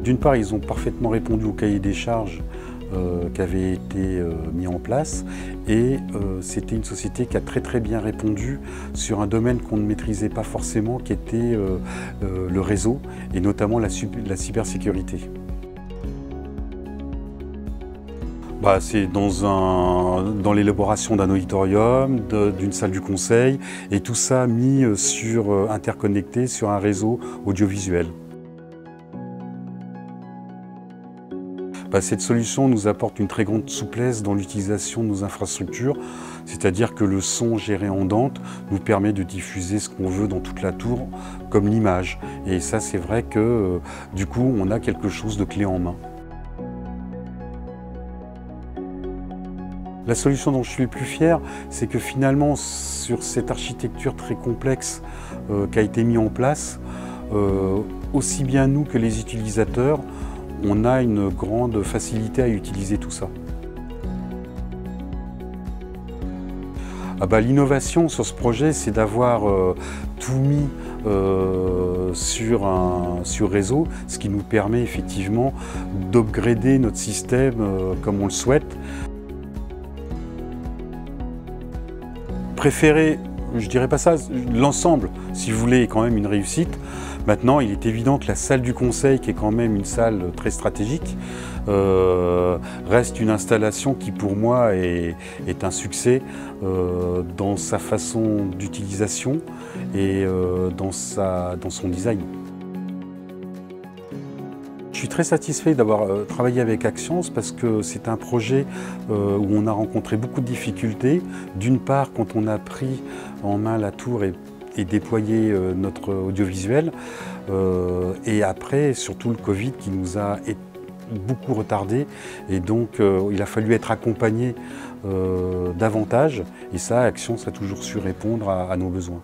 D'une part, ils ont parfaitement répondu au cahier des charges qui avait été mis en place et c'était une société qui a très bien répondu sur un domaine qu'on ne maîtrisait pas forcément, qui était le réseau et notamment la cybersécurité. C'est dans l'élaboration d'un auditorium, d'une salle du conseil, et tout ça mis interconnecté sur un réseau audiovisuel. Cette solution nous apporte une très grande souplesse dans l'utilisation de nos infrastructures, c'est-à-dire que le son géré en Dante nous permet de diffuser ce qu'on veut dans toute la tour, comme l'image. Et ça, c'est vrai que du coup, on a quelque chose de clé en main. La solution dont je suis le plus fier, c'est que finalement, sur cette architecture très complexe qui a été mise en place, aussi bien nous que les utilisateurs, on a une grande facilité à utiliser tout ça. L'innovation sur ce projet, c'est d'avoir tout mis sur réseau, ce qui nous permet effectivement d'upgrader notre système comme on le souhaite. Préférer, je dirais pas ça, l'ensemble, si vous voulez, est quand même une réussite. Maintenant, il est évident que la salle du conseil, qui est quand même une salle très stratégique, reste une installation qui, pour moi, est un succès dans sa façon d'utilisation et dans son design. Je suis très satisfait d'avoir travaillé avec Axians parce que c'est un projet où on a rencontré beaucoup de difficultés. D'une part, quand on a pris en main la tour et déployé notre audiovisuel, et après, surtout le Covid qui nous a beaucoup retardé, et donc il a fallu être accompagné davantage, et ça, Axians a toujours su répondre à nos besoins.